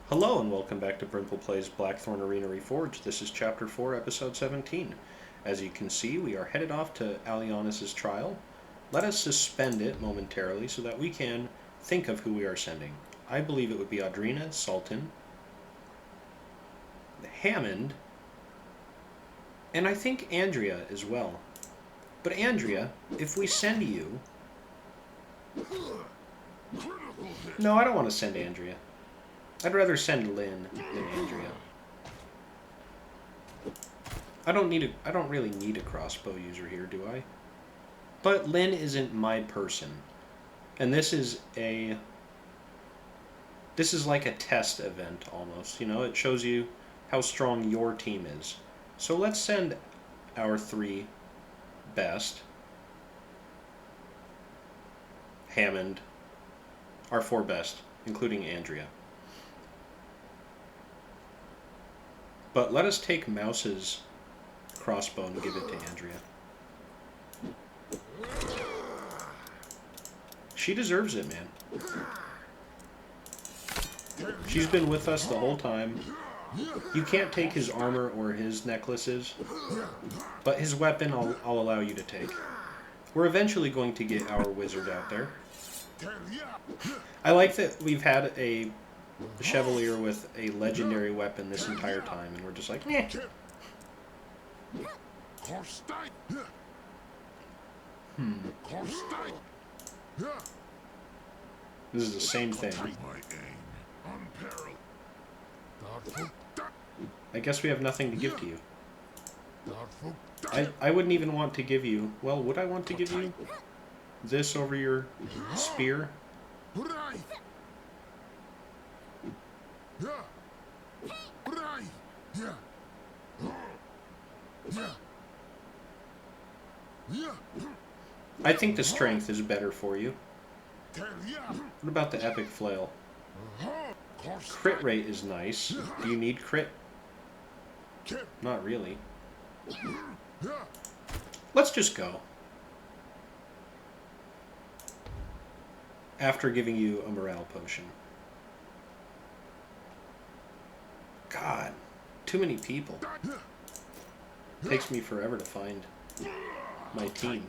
Hello and welcome back to Brimple Plays Blackthorn Arena Reforged. This is Chapter 4, Episode 17. As you can see, we are headed off to Alyanas' trial. Let us suspend it momentarily so that we can think of who we are sending. I believe it would be Audrina, Sultan, Hammond, and I think Andrea as well. But Andrea, if we send you... No, I don't want to send Andrea. I'd rather send Lynn than Andrea. I don't really need a crossbow user here, do I? But Lynn isn't my person. And this is like a test event almost, you know? It shows you how strong your team is. So let's send our 3 best. Hammond. Our 4 best, including Andrea. But let us take Mouse's crossbow and give it to Andrea. She deserves it, man. She's been with us the whole time. You can't take his armor or his necklaces, but his weapon I'll allow you to take. We're eventually going to get our wizard out there. I like that we've had a Chevalier with a legendary weapon this entire time, and we're just like, eh. This is the same thing. I guess we have nothing to give to you. I wouldn't even want to give you... Well, would I want to give you this over your spear? I think the strength is better for you. What about the epic flail? Crit rate is nice. Do you need crit? Not really. Let's just go. After giving you a morale potion. God, too many people. Takes me forever to find my team.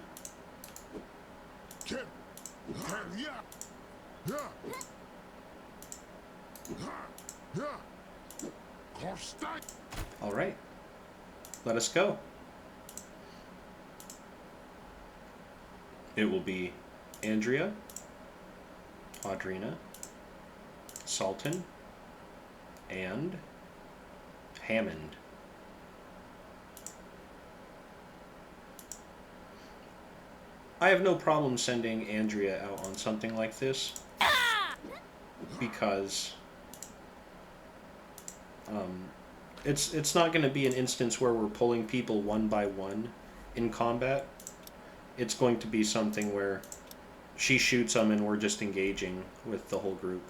All right, let us go. It will be Andrea, Audrina, Sultan, and Hammond. I have no problem sending Andrea out on something like this because it's not going to be an instance where we're pulling people one by one in combat. It's going to be something where she shoots them and we're just engaging with the whole group.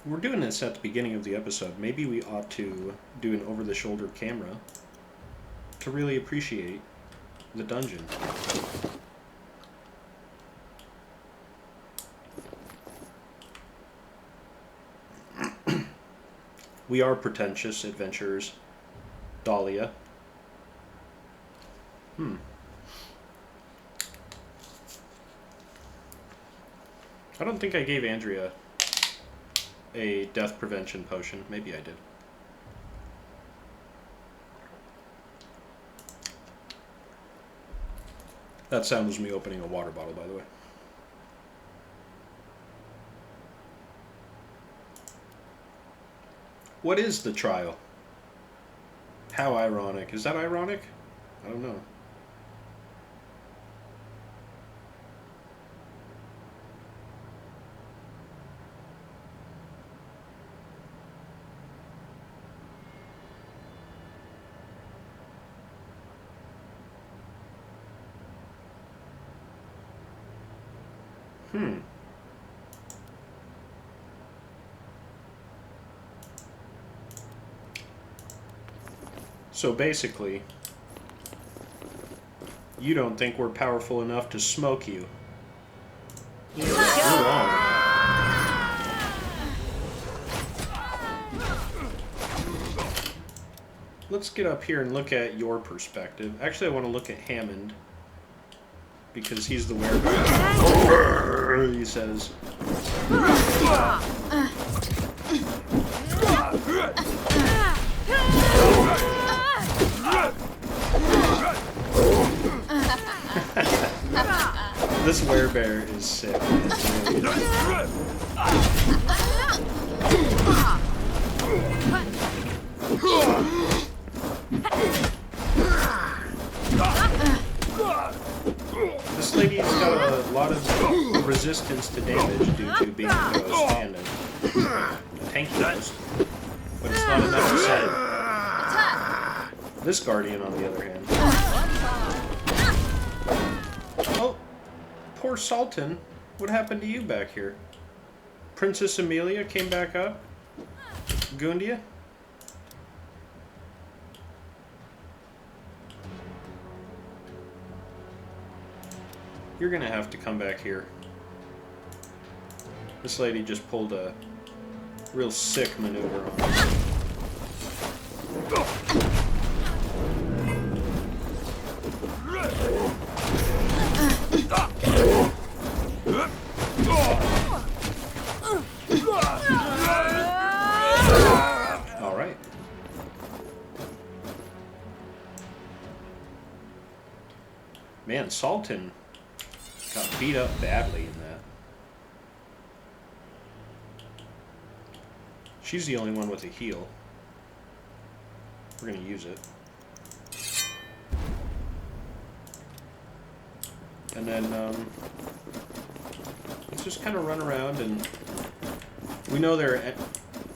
We're doing this at the beginning of the episode. Maybe we ought to do an over-the-shoulder camera to really appreciate the dungeon. We are pretentious adventurers. Dahlia. I don't think I gave Andrea a death prevention potion. Maybe I did. That sound was me opening a water bottle, by the way. What is the trial? How ironic. Is that ironic? I don't know. So basically, you don't think we're powerful enough to smoke you. Move on. Let's get up here and look at your perspective. Actually, I want to look at Hammond. Because he's the werebear. He says. This werebear is sick. This lady's got a lot of resistance to damage due to being a ghost and a tanky ghost, but it's not enough to set it. This guardian, on the other hand. Oh, poor Sultan. What happened to you back here? Princess Amelia came back up? Gundia? You're gonna have to come back here. This lady just pulled a real sick maneuver on us. All right. Man, Sultan got beat up badly in that. She's the only one with a heal. We're gonna use it. And then, let's just kind of run around and... We know there are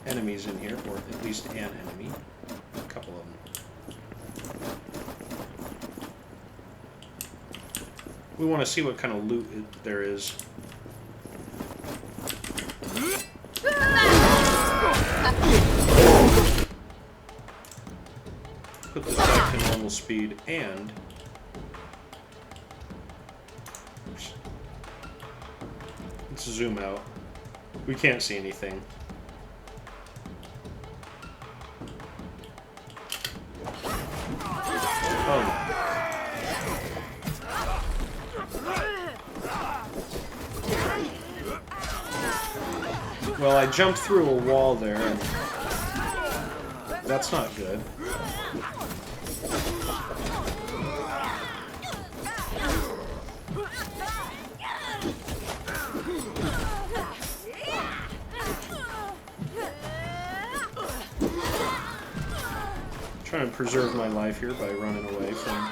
enemies in here, or at least an enemy. A couple of them. We want to see what kind of loot there is. Put this back to normal speed and... Oops. Let's zoom out. We can't see anything. Oh no. Well, I jumped through a wall there, and that's not good. Trying to preserve my life here by running away from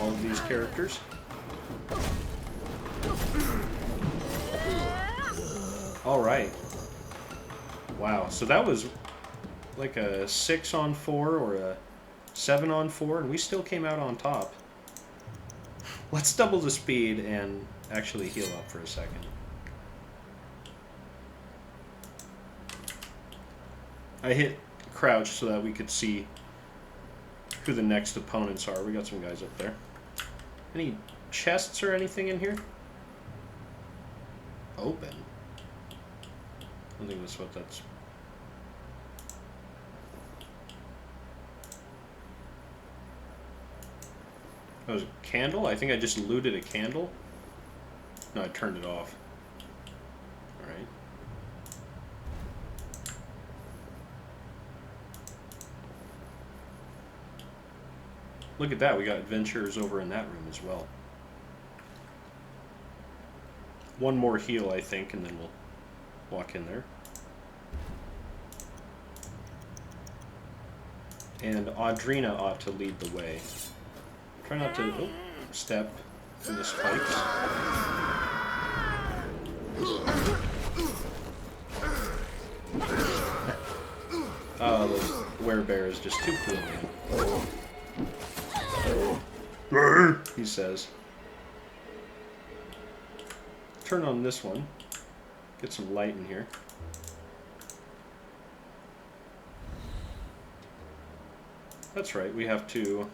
all of these characters. Alright. Wow, so that was like a 6-on-4 or a 7-on-4, and we still came out on top. Let's double the speed and actually heal up for a second. I hit crouch so that we could see who the next opponents are. We got some guys up there. Any chests or anything in here? Open. I don't think that's what that's... That was a candle? I think I just looted a candle. No, I turned it off. Alright. Look at that, we got adventurers over in that room as well. One more heal, I think, and then we'll walk in there. And Audrina ought to lead the way. Try not to step in the spikes. Oh, the werebear is just too cool, man. He says. Turn on this one. Get some light in here. That's right, we have to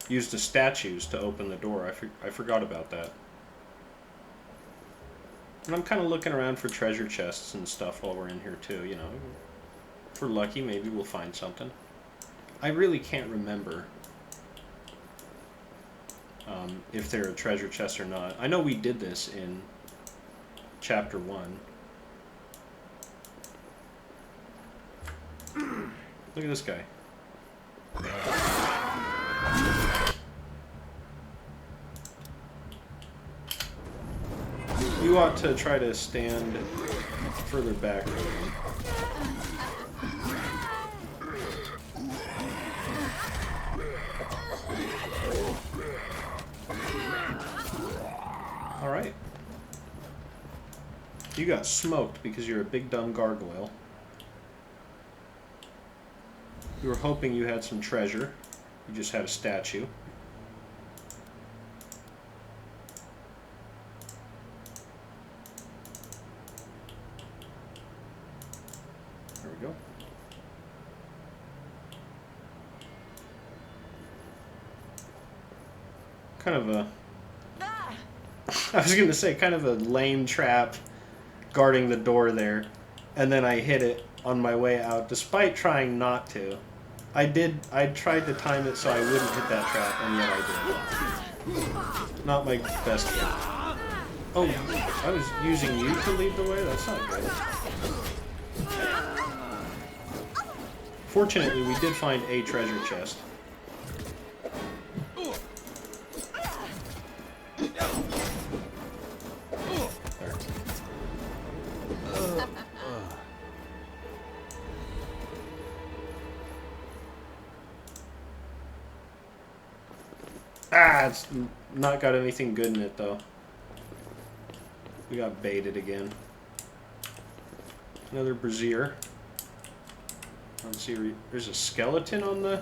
use the statues to open the door. I forgot about that. And I'm kind of looking around for treasure chests and stuff while we're in here too, you know. If we're lucky, maybe we'll find something. I really can't remember if they're a treasure chest or not. I know we did this in Chapter 1. Look at this guy. You ought to try to stand further back. Alright. You got smoked because you're a big dumb gargoyle. You were hoping you had some treasure. You just had a statue. There we go. Kind of a... I was going to say, kind of a lame trap guarding the door there. And then I hit it on my way out, despite trying not to. I tried to time it so I wouldn't hit that trap, and yet I did. Not my best hit. Oh, I was using you to lead the way? That's not good. Fortunately, we did find a treasure chest. Ah, it's not got anything good in it, though. We got baited again. Another brazier. Let's see, there's a skeleton on the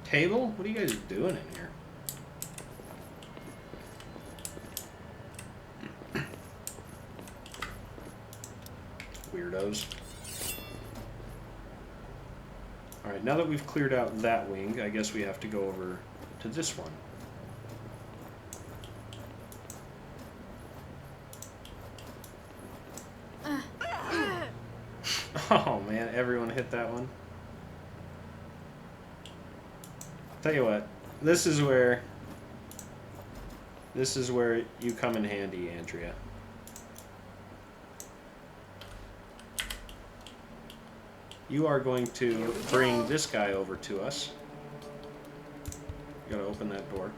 table? What are you guys doing in here? Weirdos. Alright, now that we've cleared out that wing, I guess we have to go over to this one. Oh man, everyone hit that one. Tell you what, this is where you come in handy, Andrea. You are going to bring this guy over to us. You gotta open that door.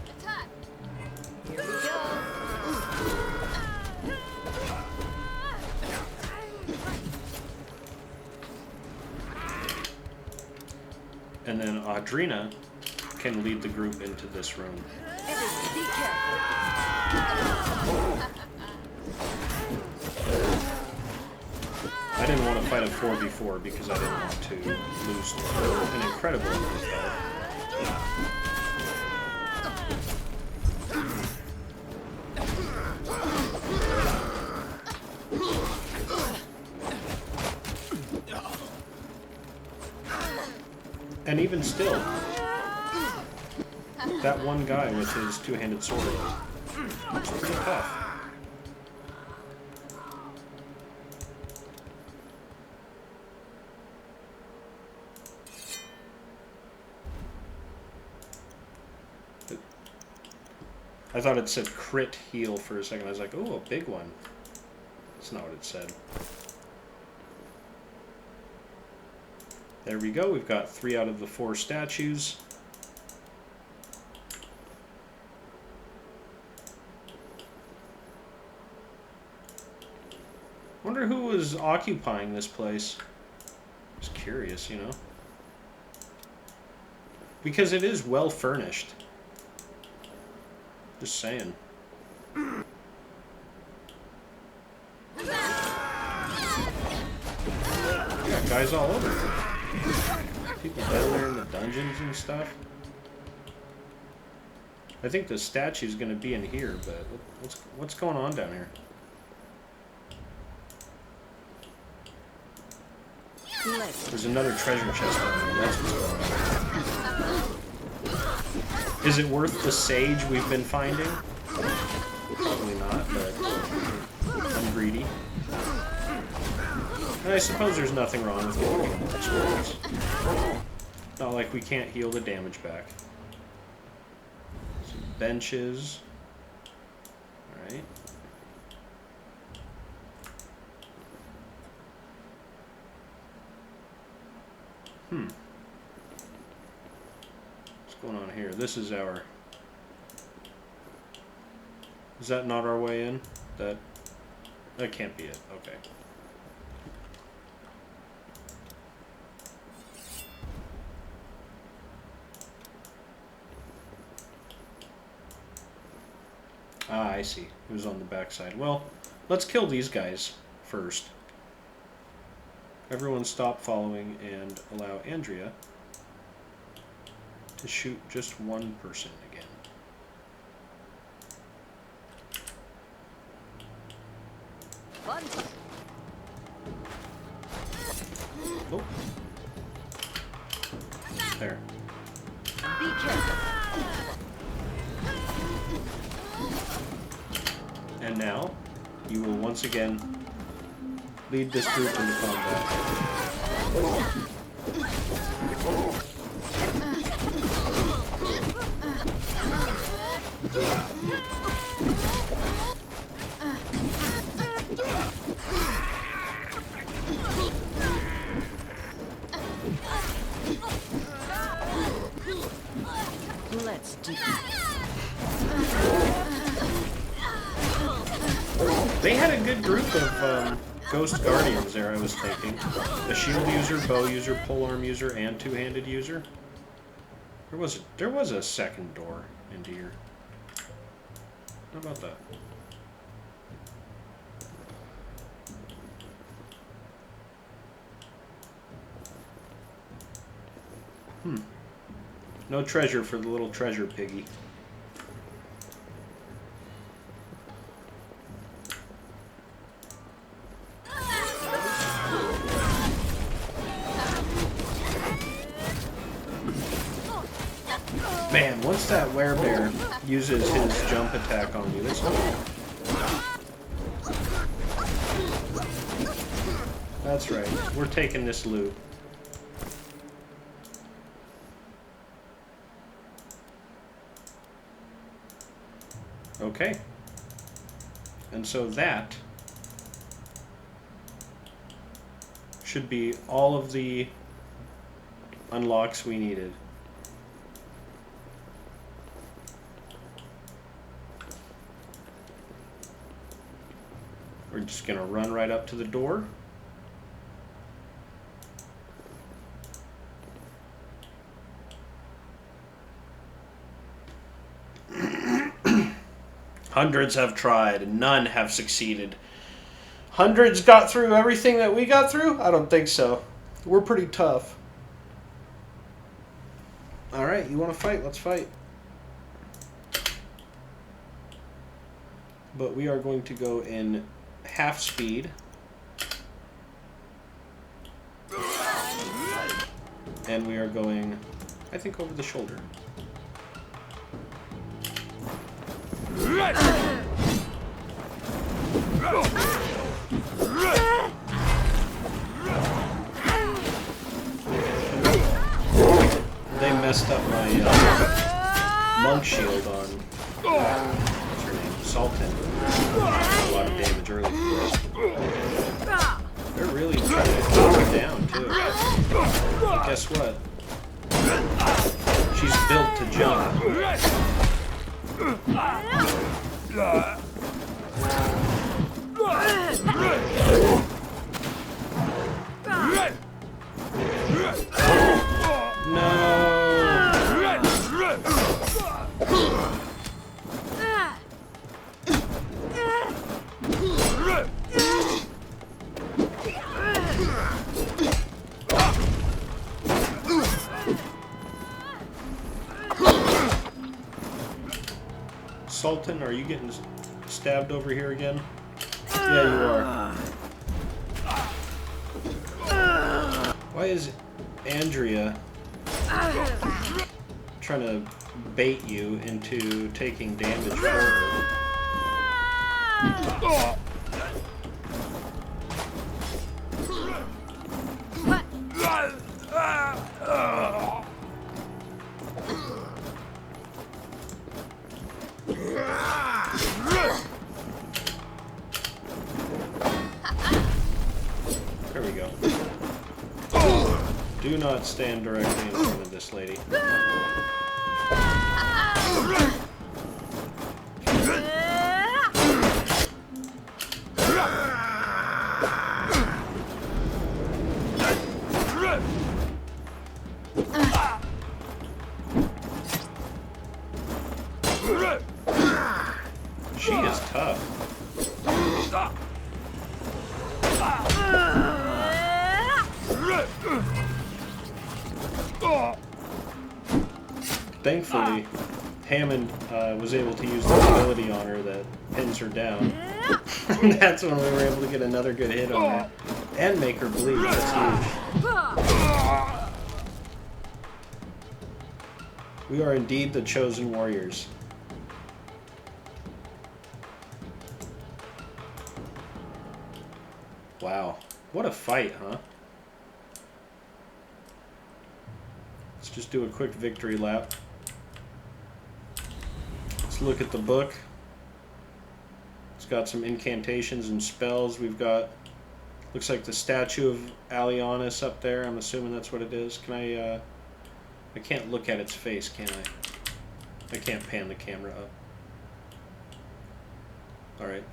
Attack! Here we go. And then Audrina can lead the group into this room. Everyone, be careful. I didn't want to fight a 4v4 because I didn't want to lose an incredible amount of health. And even still, that one guy with his two-handed sword looks pretty tough. I thought it said crit heal for a second. I was like, oh, a big one. That's not what it said. There we go. We've got 3 out of the 4 statues. Wonder who was occupying this place. Just curious, you know. Because it is well furnished. Just saying. Yeah, guys all over. People down there in the dungeons and stuff. I think the statue's gonna be in here, but what's going on down here? There's another treasure chest down there. That's what's going on. Is it worth the sage we've been finding? Probably not, but I'm greedy. And I suppose there's nothing wrong with getting more experience. Not like we can't heal the damage back. Some benches. Alright. What's going on here? This is our... Is that not our way in? That can't be it. Okay. Ah, I see. It was on the backside. Well, let's kill these guys first. Everyone stop following and allow Andrea to shoot just one person again. Fun. Oh. There. Be careful. And now, you will once again lead this group into combat. Let's do it. They had a good group of Ghost Guardians there, I was thinking. A shield user, bow user, polearm user, and two-handed user. There was a second door into here. How about that? No treasure for the little treasure piggy. Man, once that werebear uses his jump attack on you, that's cool. That's right. We're taking this loot. Okay. And so that should be all of the unlocks we needed. We're just going to run right up to the door. Hundreds have tried, and none have succeeded. Hundreds got through everything that we got through? I don't think so. We're pretty tough. Alright, you want to fight? Let's fight. But we are going to go in half speed. And we are going, I think, over the shoulder. They messed up my monk shield on what's her name? Sultan. A lot of damage early. They're really trying to knock her down too. But guess what? She's built to jump. No. Sultan, are you getting stabbed over here again? Yeah, you are. Why is Andrea trying to bait you into taking damage for her? There we go. Do not stand directly in front of this lady. She is tough. Thankfully, Hammond was able to use the ability on her that pins her down. That's when we were able to get another good hit on her. And make her bleed. That's huge. We are indeed the chosen warriors. Wow. What a fight, huh? Let's just do a quick victory lap. Let's look at the book. It's got some incantations and spells. We've got, looks like the statue of Alyanas up there. I'm assuming that's what it is. Can I can't look at its face, can I? I can't pan the camera up. Alright.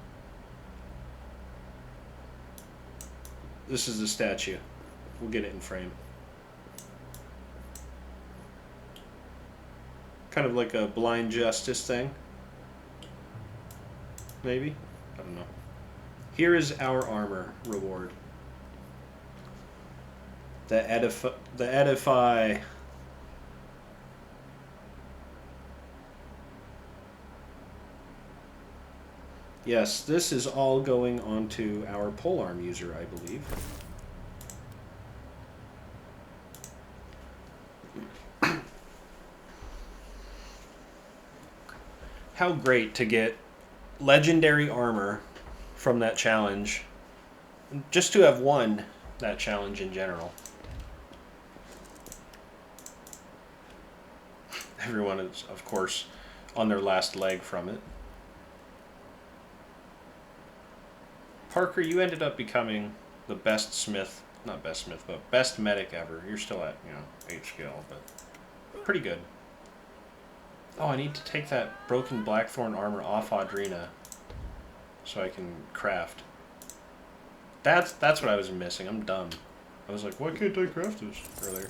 This is the statue. We'll get it in frame. Kind of like a blind justice thing. Maybe? I don't know. Here is our armor reward. The edify. Yes, this is all going onto our polearm user, I believe. How great to get legendary armor from that challenge. Just to have won that challenge in general. Everyone is, of course, on their last leg from it. Parker, you ended up becoming the best smith, not best smith, but best medic ever. You're still at, 8 skill, but pretty good. Oh, I need to take that broken Blackthorn armor off Audrina so I can craft. That's what I was missing. I'm dumb. I was like, why can't I craft this earlier?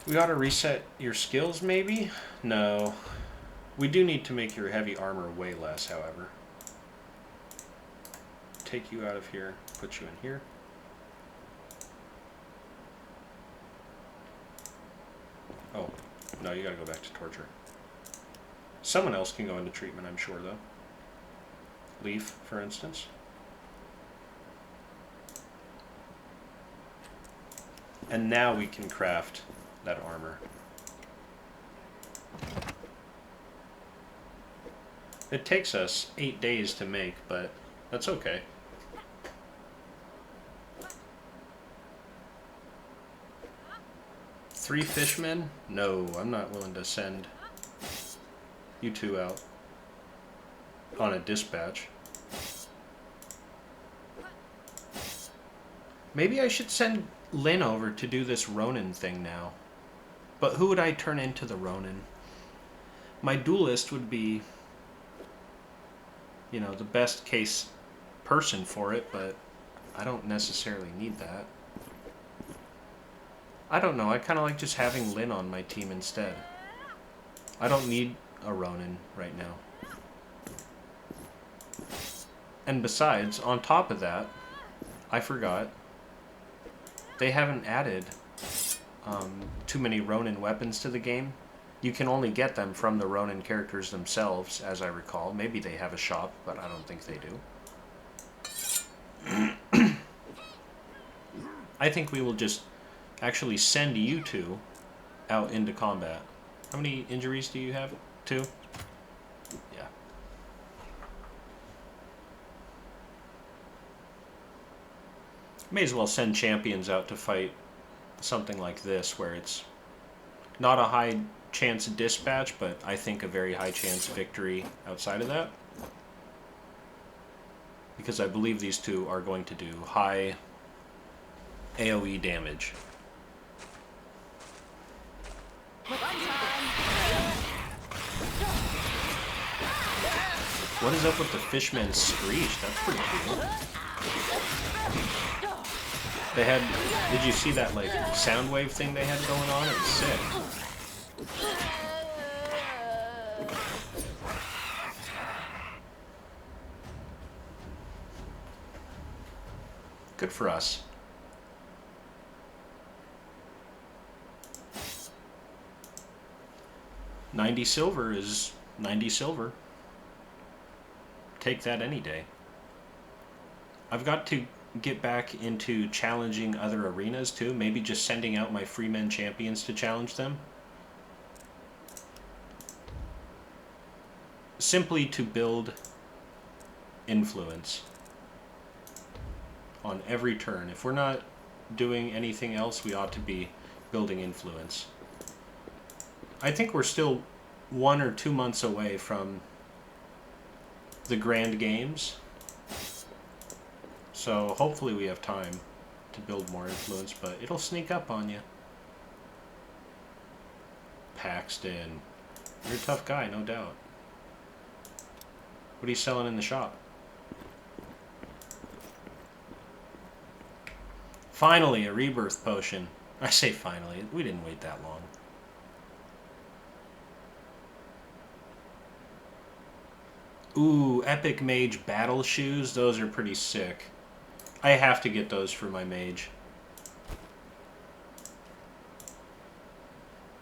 We ought to reset your skills, maybe? No. We do need to make your heavy armor way less, however. Take you out of here, put you in here. Oh, no, you gotta go back to torture. Someone else can go into treatment, I'm sure, though. Leaf, for instance. And now we can craft that armor. It takes us 8 days to make, but that's okay. Three fishmen? No, I'm not willing to send you two out on a dispatch. Maybe I should send Lynn over to do this Ronin thing now. But who would I turn into the Ronin? My duelist would be, the best case person for it, but I don't necessarily need that. I don't know, I kind of like just having Lynn on my team instead. I don't need a Ronin right now. And besides, on top of that, I forgot, they haven't added too many Ronin weapons to the game. You can only get them from the Ronin characters themselves, as I recall. Maybe they have a shop, but I don't think they do. I think we will just actually send you two out into combat. How many injuries do you have? 2? Yeah. May as well send champions out to fight something like this, where it's not a high chance dispatch, but I think a very high chance victory outside of that. Because I believe these two are going to do high AoE damage. What is up with the Fishman Screech? That's pretty cool. They had... Did you see that, like, sound wave thing they had going on? It was sick. Good for us. $90 silver is $90 silver. Take that any day. I've got to get back into challenging other arenas too. Maybe just sending out my Freemen champions to challenge them. Simply to build influence on every turn. If we're not doing anything else, we ought to be building influence. I think we're still 1 or 2 months away from the Grand Games. So hopefully we have time to build more influence, but it'll sneak up on you. Paxton. You're a tough guy, no doubt. What are you selling in the shop? Finally, a rebirth potion. I say finally, we didn't wait that long. Ooh, Epic Mage Battle Shoes. Those are pretty sick. I have to get those for my mage.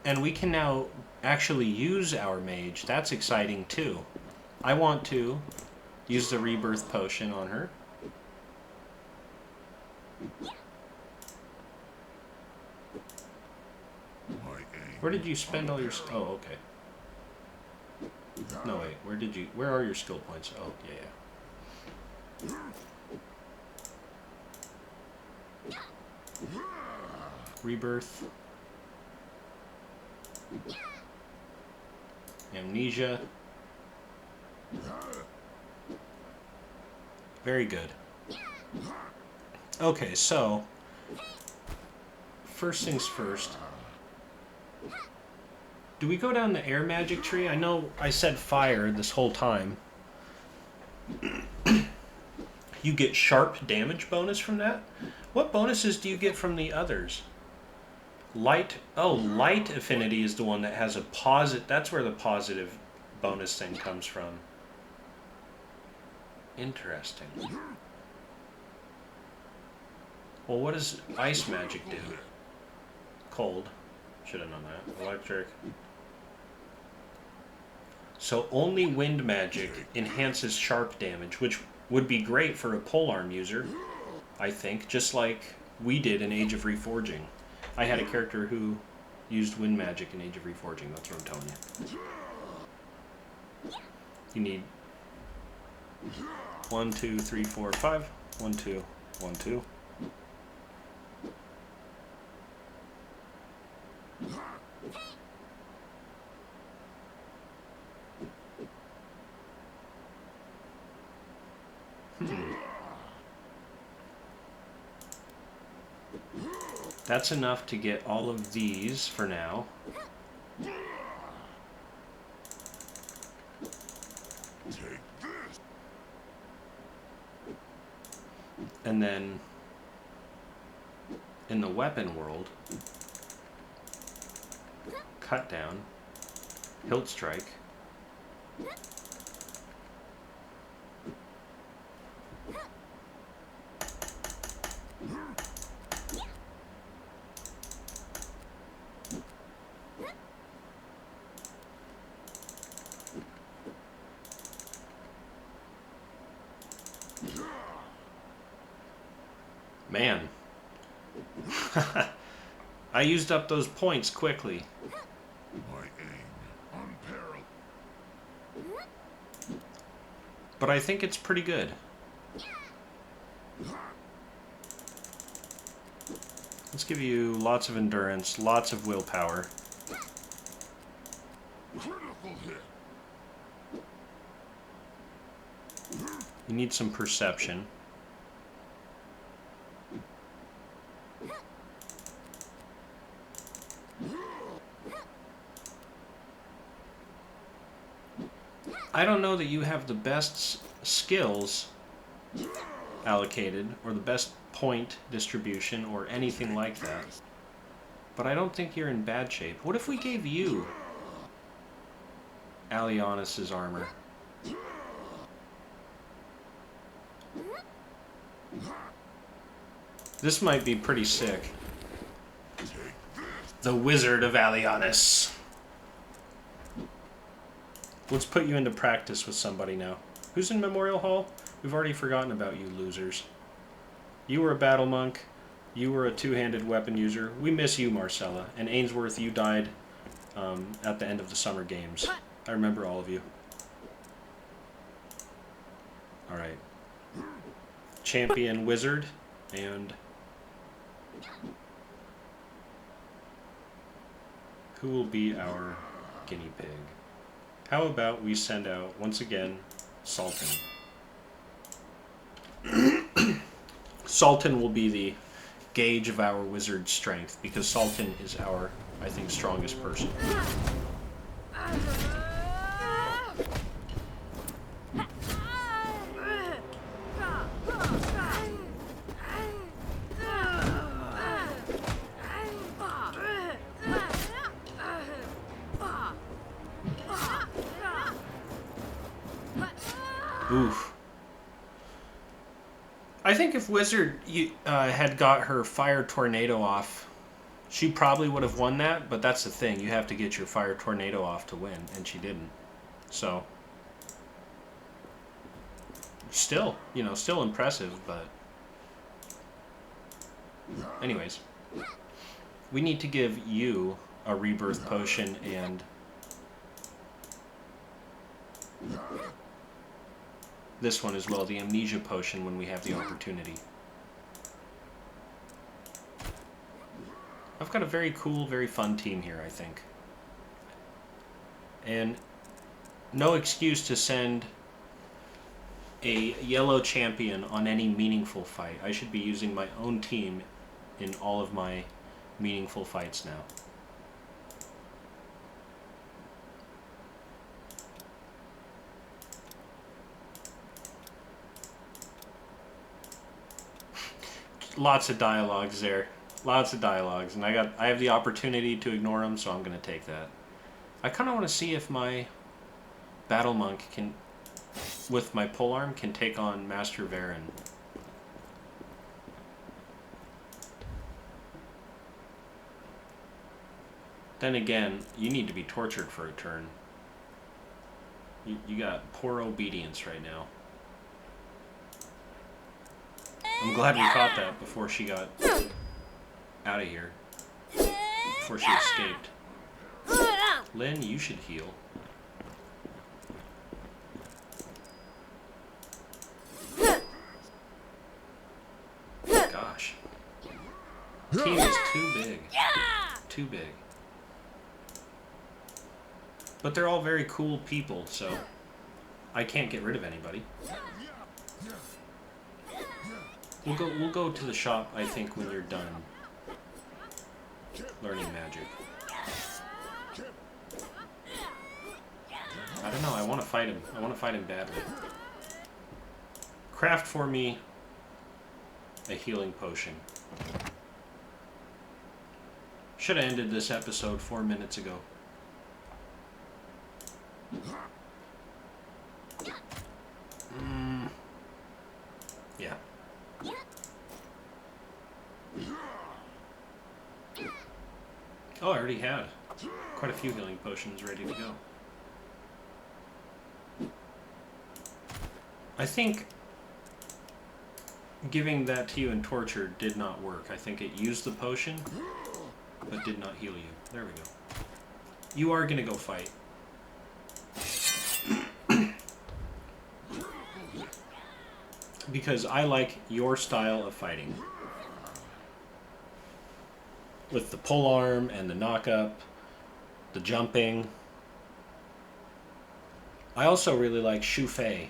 And we can now actually use our mage. That's exciting too. I want to use the rebirth potion on her. Where did you spend all your... Oh, okay. No, wait. Where are your skill points? Oh, yeah. Rebirth. Amnesia. Very good. Okay, so first things first. Do we go down the air magic tree? I know I said fire this whole time. You get sharp damage bonus from that? What bonuses do you get from the others? Light. Oh, light affinity is the one that has a positive. That's where the positive bonus thing comes from. Interesting. Well, what does ice magic do? Cold. Should have known that. Electric. So only wind magic enhances sharp damage, which would be great for a polearm user, I think, just like we did in Age of Reforging. I had a character who used wind magic in Age of Reforging, that's what I'm telling you. You need 1, 2, 3, 4, 5. 1, 2, 1, 2. That's enough to get all of these for now. And then in the weapon world, cut down, hilt strike. Man, I used up those points quickly. My aim unparalleled. But I think it's pretty good. Let's give you lots of endurance, lots of willpower. Critical hit. You need some perception. I don't know that you have the best skills allocated, or the best point distribution, or anything like that. But I don't think you're in bad shape. What if we gave you Alyanas' armor? This might be pretty sick. The Wizard of Alyanas. Let's put you into practice with somebody now. Who's in Memorial Hall? We've already forgotten about you losers. You were a battle monk. You were a two-handed weapon user. We miss you, Marcella. And Ainsworth, you died at the end of the summer games. I remember all of you. Alright. Champion Wizard. And who will be our guinea pig? How about we send out, once again, Sultan. Sultan will be the gauge of our wizard strength, because Sultan is our, I think, strongest person. Oof. I think if Wizard had got her Fire Tornado off, she probably would have won that, but that's the thing. You have to get your Fire Tornado off to win, and she didn't. So, still, you know, still impressive, but... Anyways. We need to give you a Rebirth Potion and... this one as well, the Amnesia Potion, when we have the opportunity. I've got a very cool, very fun team here, I think. And no excuse to send a yellow champion on any meaningful fight. I should be using my own team in all of my meaningful fights now. Lots of dialogues there. Lots of dialogues, and I have the opportunity to ignore them, so I'm going to take that. I kind of want to see if my Battle Monk can, with my polearm, can take on Master Varen. Then again, you need to be tortured for a turn. You got poor obedience right now. I'm glad we caught that before she got out of here. Before she escaped. Lynn, you should heal. Gosh. Team is too big. Too big. But they're all very cool people, so I can't get rid of anybody. We'll go to the shop, I think, when you're done learning magic. I don't know, I want to fight him. I want to fight him badly. Craft for me a healing potion. Should have ended this episode 4 minutes ago. Yeah. Oh, I already had quite a few healing potions ready to go. I think Giving that to you in torture did not work. I think it used the potion, but did not heal you. There we go. You are gonna go fight. Because I like your style of fighting. With the pole arm and the knock-up, the jumping. I also really like Shu Fei.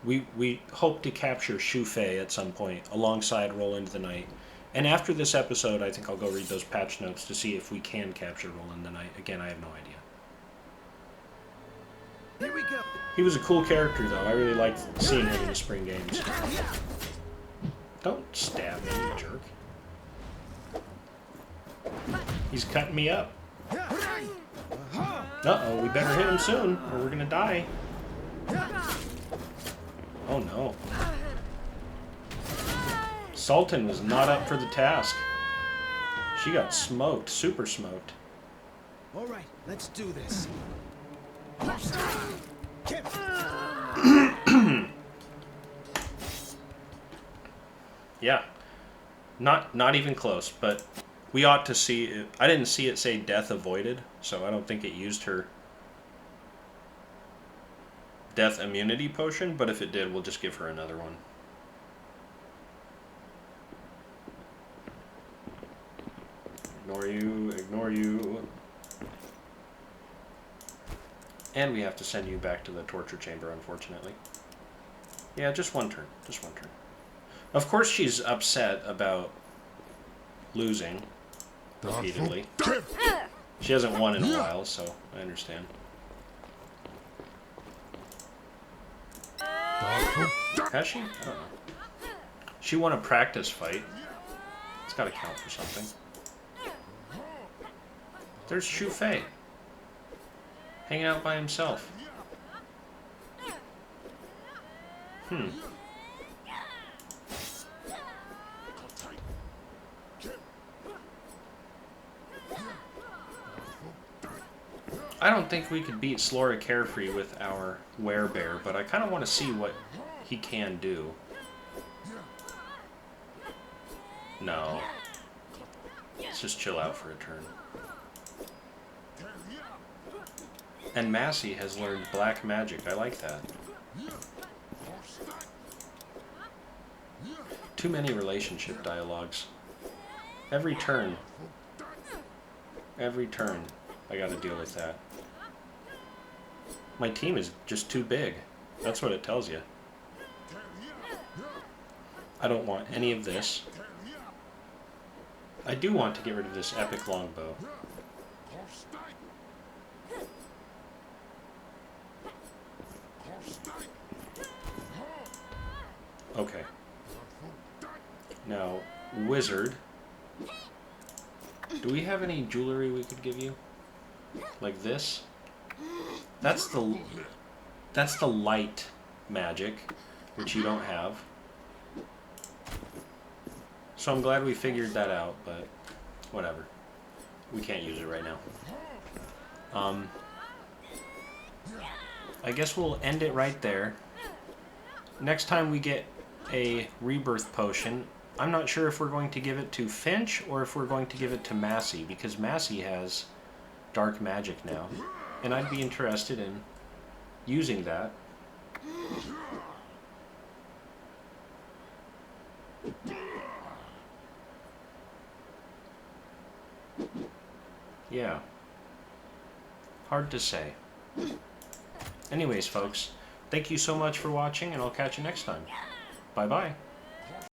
We hope to capture Shu Fei at some point, alongside Roll into the Night. And after this episode, I think I'll go read those patch notes to see if we can capture Roll into the Night. Again, I have no idea. Here we go. He was a cool character, though. I really liked seeing him in the spring games. Don't stab me, you jerk. He's cutting me up. Uh-oh, we better hit him soon, or we're gonna die. Oh no. Sultan was not up for the task. She got smoked, super smoked. All right, let's do this. Yeah. Not even close, but we ought to see it. I didn't see it say death avoided, so I don't think it used her death immunity potion, but if it did, we'll just give her another one. Ignore you, ignore you. And we have to send you back to the torture chamber, unfortunately. Yeah, just one turn. Just one turn. Of course she's upset about losing repeatedly. She hasn't won in a while, so I understand. Has she? I don't know. She won a practice fight. It's got to count for something. There's Shu Fei. Hanging out by himself. I don't think we could beat Slora Carefree with our werebear, but I kind of want to see what he can do. No. Let's just chill out for a turn. And Massey has learned black magic. I like that. Too many relationship dialogues. Every turn, I gotta deal with that. My team is just too big. That's what it tells you. I don't want any of this. I do want to get rid of this epic longbow. Okay. Now, wizard. Do we have any jewelry we could give you? Like this? That's the light magic, which you don't have. So I'm glad we figured that out, but whatever. We can't use it right now. I guess we'll end it right there. Next time we get a rebirth potion, I'm not sure if we're going to give it to Finch or if we're going to give it to Massey, because Massey has dark magic now, and I'd be interested in using that. Yeah. Hard to say. Anyways, folks, thank you so much for watching, and I'll catch you next time. Bye-bye.